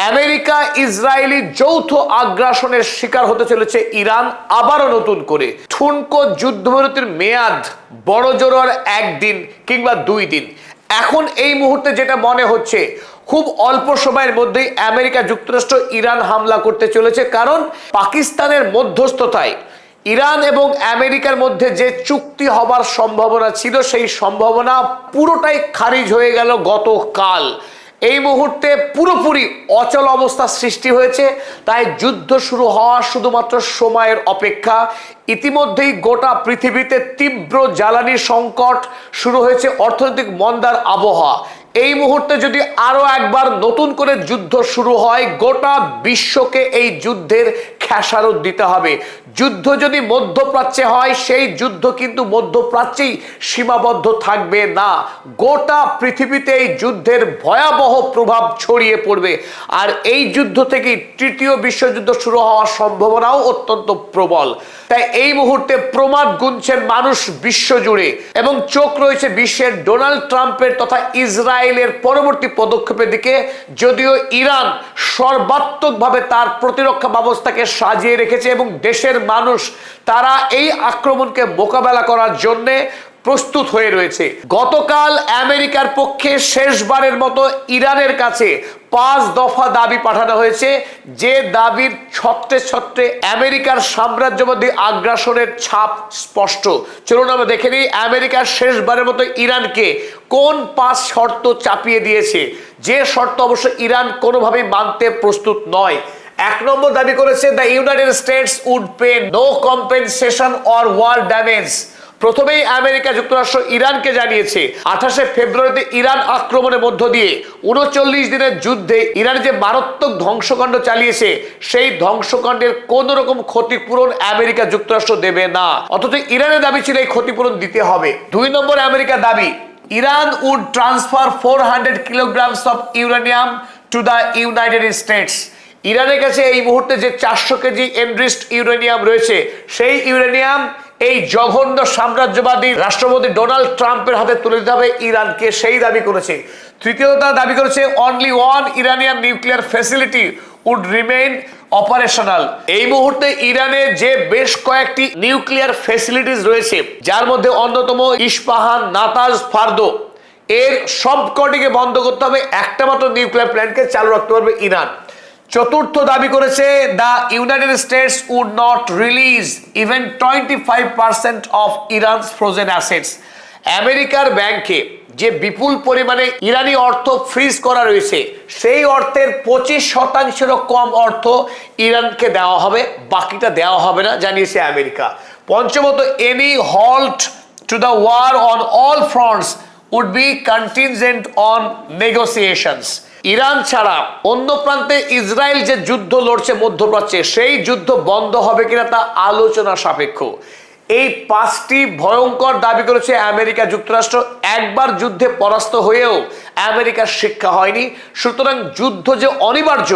America Israeli যৌথ আগ্রাসনের শিকার হতে চলেছে ইরান আবারও নতুন করে। ঠুনকো যুদ্ধবিরতির মেয়াদ বড়জোর আর একদিন কিংবা 2 দিন। এখন এই মুহূর্তে যেটা মনে হচ্ছে খুব অল্প সময়ের মধ্যেই আমেরিকা যুক্তরাষ্ট্র ইরান হামলা করতে চলেছে, কারণ পাকিস্তানের মধ্যস্থতায় ইরান এবং আমেরিকার মধ্যে যে চুক্তি হবার সম্ভাবনা ছিল সেই সম্ভাবনা পুরোটাই খারিজ হয়ে গেল গতকাল। এই মুহূর্তে পুরোপুরি অচল অবস্থা সৃষ্টি হয়েছে, তাই যুদ্ধ শুরু হওয়া শুধুমাত্র সময়ের অপেক্ষা। ইতিমধ্যেই গোটা পৃথিবীতে তীব্র জ্বালানি সংকট শুরু হয়েছে, অর্থনৈতিক মন্দার আবহাওয়া। এই মুহূর্তে যদি আরো একবার নতুন করে যুদ্ধ শুরু হয়, গোটা বিশ্বকে এই যুদ্ধের খেসারত দিতে হবে। যুদ্ধ যদি মধ্যপ্রাচ্যে হয়, সেই যুদ্ধ কিন্তু মধ্যপ্রাচ্যেই সীমাবদ্ধ থাকবে না, গোটা পৃথিবীতে এই যুদ্ধের ভয়াবহ প্রভাব ছড়িয়ে পড়বে। আর এই যুদ্ধ থেকে তৃতীয় বিশ্বযুদ্ধ শুরু হওয়ার সম্ভাবনাও অত্যন্ত প্রবল। তাই এই মুহূর্তে প্রমাদ গুনছেন মানুষ বিশ্বজুড়ে, এবং চোখ রয়েছে বিশ্বের ডোনাল্ড ট্রাম্পের তথা ইসরায়েলের পরবর্তী পদক্ষেপের দিকে। যদিও ইরান সর্বাত্মকভাবে তার প্রতিরক্ষা ব্যবস্থাকে সাজিয়ে রেখেছে এবং দেশের মানুষ তারা এই আক্রমণকে মোকাবেলা করার জন্য প্রস্তুত হয়ে রয়েছে। গতকাল আমেরিকার পক্ষে শেষবারের মতো ইরানের কাছে 5 দফা দাবি পাঠানো হয়েছে, যে দাবির ছত্রে ছত্রে আমেরিকার সাম্রাজ্যবাদী আগ্রাসনের ছাপ স্পষ্ট। চলুন আমরা দেখে নিই আমেরিকার শেষবারের মতো ইরানকে কোন 5 শর্ত চাপিয়ে দিয়েছে, যে শর্ত অবশ্য ইরান কোনোভাবেই মানতে প্রস্তুত নয়। 1 নম্বর দাবি করেছে, the United States would pay no compensation or war damage. প্রথমেই আমেরিকা যুক্তরাষ্ট্র ইরানকে জানিয়েছে 28শে ফেব্রুয়ারিতে ইরান আক্রমণের মধ্য দিয়ে 39 দিনের যুদ্ধে ইরান যে মারাত্মক ধ্বংসকাণ্ড চালিয়েছে, সেই ধ্বংসকাণ্ডের কোন রকম ক্ষতিপূরণ আমেরিকা যুক্তরাষ্ট্র দেবে না, অথচ ইরানের দাবি ছিল এই ক্ষতিপূরণ দিতে হবে। 2 নম্বর আমেরিকার দাবি, Iran would transfer 400 kilograms of uranium to the United States. ইরানের কাছে এই মুহূর্তে যে 400 কেজি এনরিচড ইউরেনিয়াম রয়েছে, সেই ইউরেনিয়াম এই জঘন্য সাম্রাজ্যবাদী রাষ্ট্রপতি ডোনাল্ড ট্রাম্পের হাতে তুলে দিতে হবে ইরানকে, সেই দাবি করেছে। তৃতীয়ত তারা দাবি করেছে, only 1 Iranian nuclear facility would remain operational. এই মুহূর্তে ইরানে যে বেশ কয়েকটি নিউক্লিয়ার ফ্যাসিলিটিস রয়েছে, যার মধ্যে অন্যতম ইস্পাহান, নাতাজ, ফার্দো, এর সবকটিকে বন্ধ করতে হবে, একটা মাত্র নিউক্লিয়ার প্ল্যান্টকে চালু রাখতে পারবে ইরান। চতুর্থ দাবি করেছে, the United States would not release even 25% of Iran's frozen assets. আমেরিকার ব্যাংকে যে বিপুল পরিমাণে ইরানি অর্থ ফ্রিজ করা রয়েছে, সেই অর্থের 25%-এরও কম অর্থ ইরানকে দেওয়া হবে, বাকিটা দেওয়া হবে না, জানিয়েছে আমেরিকা। পঞ্চমত, any halt to the war on all fronts would be contingent on negotiations. Iran ছাড়া অন্য প্রান্তে ইসরায়েল যে যুদ্ধ লড়ছে মধ্যপ্রাচ্যে, সেই যুদ্ধ বন্ধ হবে কিনা তা আলোচনা সাপেক্ষ। এই 5টি ভয়ঙ্কর দাবি করেছে আমেরিকা যুক্তরাষ্ট্র। একবার যুদ্ধে পরাস্ত হয়েও আমেরিকার শিক্ষা হয়নি, সুতরাং যুদ্ধ যে অনিবার্য,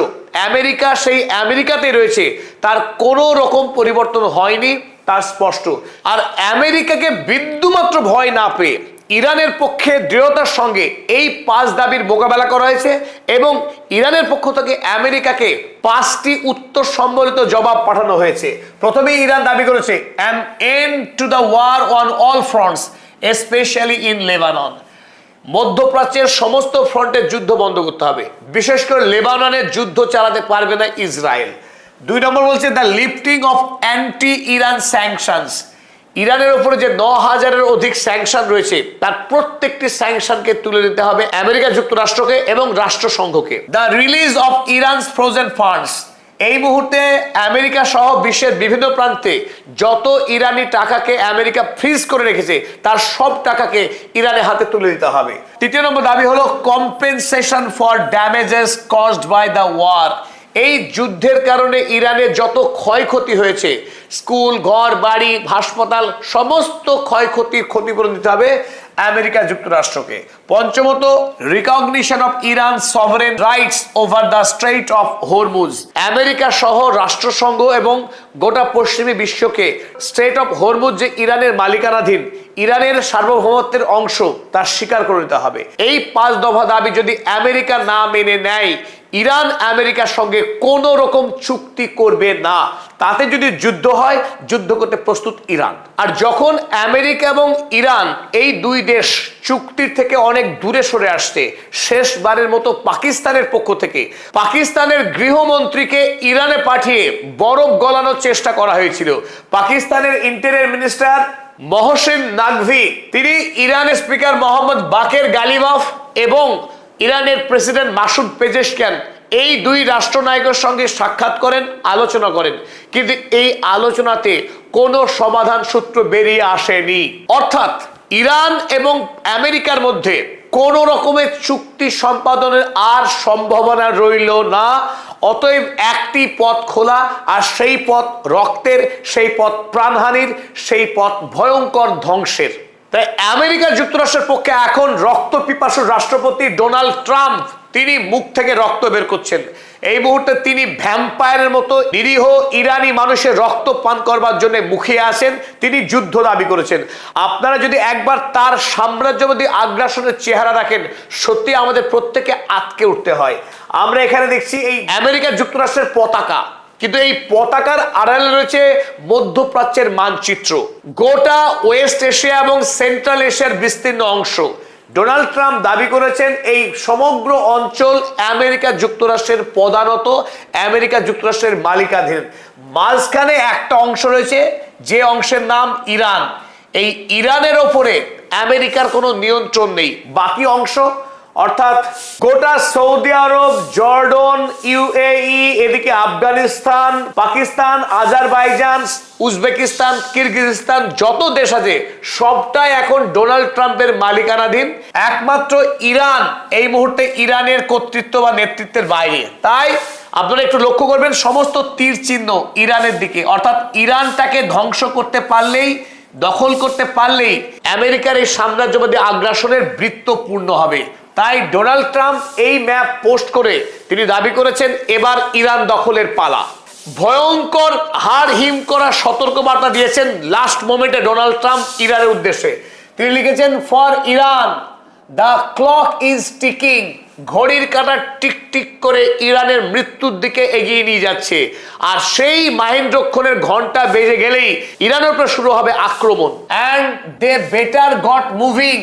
আমেরিকা সেই আমেরিকাতেই রয়েছে, তার কোনো রকম পরিবর্তন হয়নি, তার স্পষ্ট। আর আমেরিকাকে বিন্দুমাত্র ভয় না পেয়ে ইরানের পক্ষে দৃঢ়তার সঙ্গে এই 5 দাবির মোকাবেলা করা হয়েছে, এবং ইরানের পক্ষ থেকে আমেরিকাকে 5টি উত্তর সম্বলিত জবাব পাঠানো হয়েছে। প্রথমেই ইরান দাবি করেছে, an end to the war on all fronts specially in Lebanon. মধ্যপ্রাচ্যের সমস্ত ফ্রন্টের যুদ্ধ বন্ধ করতে হবে, বিশেষ করে লেবাননের যুদ্ধ চালাতে পারবে না ইসরায়েল। 2 নম্বর বলছে, the lifting of anti Iran sanctions. ইরানের উপরে যে 9000-এর অধিক স্যাংশন রয়েছে, তার প্রত্যেকটি স্যাংশনকে তুলে দিতে হবে আমেরিকা যুক্তরাষ্ট্রকে এবং রাষ্ট্রসংঘকে। The release of Iran's frozen funds. এই মুহূর্তে আমেরিকা সহ বিশ্বের বিভিন্ন প্রান্তে যত ইরানি টাকাকে আমেরিকা ফ্রিজ করে রেখেছে, তার সব টাকাকে ইরানের হাতে তুলে দিতে হবে। 3 নম্বর দাবি হলো, compensation for damages caused by the war. এই যুদ্ধের কারণে ইরানে যত ক্ষয়ক্ষতি হয়েছে, স্কুল, ঘর বাড়ি, হাসপাতাল সমস্ত ক্ষয়ক্ষতির ক্ষতিপূরণ দিতে হবে আমেরিকা যুক্তরাষ্ট্রকে। পঞ্চমত, recognition of Iran sovereign rights over the strait of Hormuz. America সহ রাষ্ট্রসংঘ এবং গোটা পশ্চিমী বিশ্বকে স্ট্রেইট অফ হরমুজ যে ইরানের মালিকানাধীন, ইরানের সার্বভৌমত্বের অংশ, তা স্বীকার করে নিতে হবে। এই 5 দফা দাবি যদি আমেরিকা না মেনে নেয়, ইরান আমেরিকার সঙ্গে কোন রকম চুক্তি করবে না। তাতে যদি যুদ্ধ হয়, যুদ্ধ করতে প্রস্তুত ইরান। আর যখন আমেরিকা এবং ইরান এই দুই দেশ চুক্তির থেকে অনেক দূরে সরে আসছে, শেষবারের মতো পাকিস্তানের পক্ষ থেকে পাকিস্তানের গৃহমন্ত্রীকে ইরানে পাঠিয়ে বরফ গলানোর চেষ্টা করা হয়েছিল। পাকিস্তানের ইন্টেরিয়র মিনিস্টার মহসিন নাকভি, তিনি ইরানের স্পিকার মোহাম্মদ বাকের গালিবাফ এবং ইরানের প্রেসিডেন্ট মাসুদ পেজেশকিয়ান, এই দুই রাষ্ট্রনায়কের সঙ্গে সাক্ষাৎ করেন, আলোচনা করেন, কিন্তু এই আলোচনাতে কোনো সমাধান সূত্র বেরিয়ে আসেনি। অর্থাৎ ইরান এবং আমেরিকার মধ্যে কোন রকমের চুক্তি সম্পাদনের আর সম্ভাবনা রইল না। অতএব একটি পথ খোলা, আর সেই পথ রক্তের, সেই পথ প্রাণহানির, সেই পথ ভয়ঙ্কর ধ্বংসের। তাই আমেরিকা যুক্তরাষ্ট্রের পক্ষে এখন রক্ত পিপাসু রাষ্ট্রপতি ডোনাল্ড ট্রাম্প, তিনি মুখ থেকে রক্ত বের করছেন। এই মুহূর্তে তিনি ভ্যাম্পায়ারের মতো নিরীহ ইরানি মানুষের রক্ত পান করবার জন্য মুখিয়ে আছেন। তিনি যুদ্ধ দাবি করেছেন। আপনারা যদি একবার তার সাম্রাজ্যবাদী আগ্রাসনের চেহারা দেখেন, সত্যি আমাদের প্রত্যেকে আটকে উঠতে হয়। আমরা এখানে দেখছি এই আমেরিকা যুক্তরাষ্ট্রের পতাকা, কিন্তু এই পতাকার আড়ালে রয়েছে মধ্যপ্রাচ্যের মানচিত্র, গোটা ওয়েস্ট এশিয়া এবং সেন্ট্রাল এশিয়ার বিস্তীর্ণ অংশ। ডোনাল্ড ট্রাম্প দাবি করেছেন এই সমগ্র অঞ্চল আমেরিকা যুক্তরাষ্ট্রের প্রধানত আমেরিকা যুক্তরাষ্ট্রের মালিকানাধীন। মাঝখানে একটা অংশ রয়েছে, যে অংশের নাম ইরান। এই ইরানের ওপরে আমেরিকার কোনো নিয়ন্ত্রণ নেই। বাকি অংশ অর্থাৎ গোটা সৌদি আরব, জর্ডন, ইউএই, এদিকে আফগানিস্তান, পাকিস্তান, আজারবাইজান, উজবেকিস্তান, কিরগিজস্তান, যত দেশ আছে সবটাই এখন ডোনাল্ড ট্রাম্পের মালিকানাধীন। একমাত্র ইরান এই মুহূর্তে ইরানের কর্তৃত্ব বা নেতৃত্বের বাইরে। তাই আপনারা একটু লক্ষ্য করবেন, সমস্ত তীর চিহ্ন ইরানের দিকে। অর্থাৎ ইরানটাকে ধ্বংস করতে পারলেই, দখল করতে পারলেই আমেরিকার এই সাম্রাজ্যবাদী আগ্রাসনের বৃত্ত পূর্ণ হবে। তাই ডোনাল্ড ট্রাম্প এই ম্যাপ পোস্ট করে তিনি দাবি করেছেন এবার ইরান দখলের পালা। ভয়ঙ্কর হাড় হিম করা সতর্কবার্তা দিয়েছেন লাস্ট মোমেন্টে ডোনাল্ড ট্রাম্প ইরানের উদ্দেশ্যে। তিনি লিখেছেন, for Iran the clock is ticking. ঘড়ির কাঁটা টিক টিক করে ইরানের মৃত্যুর দিকে এগিয়ে নিয়ে যাচ্ছে। আর সেই মাহেন্দ্রক্ষণের ঘন্টা বেজে গেলেই ইরানের উপর শুরু হবে আক্রমণ। And they better got moving.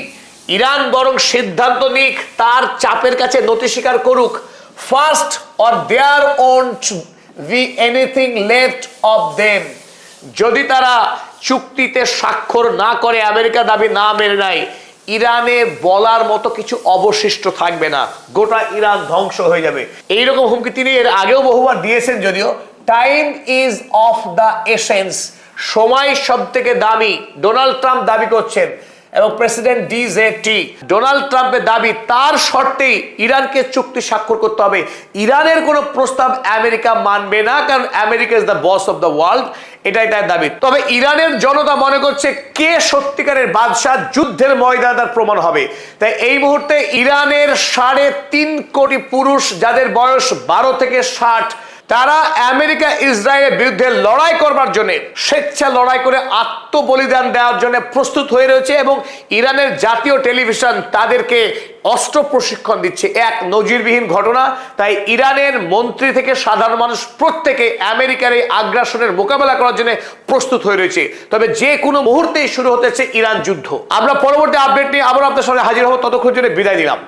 Iran বরং সিদ্ধান্ত নিক, তার চাপের কাছে নতি স্বীকার করুক। First or there won't be anything left of them. যদি তারা চুক্তিতে স্বাক্ষর না করে, আমেরিকা দাবি না মেনে নেয়, ইরানে বলার মতো কিছু অবশিষ্ট থাকবে না, গোটা ইরান ধ্বংস হয়ে যাবে। এইরকম হুমকি তিনি এর আগেও বহুবার দিয়েছেন। যদিও time is of the essence, সময় সব থেকে দামি, ডোনাল্ড ট্রাম্প দাবি করছেন। এবং প্রেসিডেন্ট ডিজেটি, ডোনাল্ড ট্রাম্পের দাবি, তার শর্তেই ইরানকে চুক্তি স্বাক্ষর করতে হবে। ইরানের কোনো প্রস্তাব আমেরিকা মানবে না, কারণ America is the boss of the world, এটাই তার দাবি। তবে ইরানের জনতা মনে করছে কে সত্যিকারের বাদশাহ, যুদ্ধের ময়দানে তার প্রমাণ হবে। তাই এই মুহূর্তে ইরানের 3.5 কোটি পুরুষ, যাদের বয়স 12 থেকে 60, তারা আমেরিকা ইসরায়েলের বিরুদ্ধে লড়াই করবার জন্য, স্বেচ্ছা লড়াই করে আত্মবলিদান দেওয়ার জন্য প্রস্তুত হয়ে রয়েছে। এবং ইরানের জাতীয় টেলিভিশন তাদেরকে অস্ত্র প্রশিক্ষণ দিচ্ছে, এক নজিরবিহীন ঘটনা। তাই ইরানের মন্ত্রী থেকে সাধারণ মানুষ প্রত্যেকে আমেরিকার এই আগ্রাসনের মোকাবেলা করার জন্য প্রস্তুত হয়ে রয়েছে। তবে যে কোনো মুহূর্তেই শুরু হতেছে ইরান যুদ্ধ। আমরা পরবর্তী আপডেট নিয়ে আবার আপনার সঙ্গে হাজির হব। ততক্ষণ জন্য বিদায় দিলাম।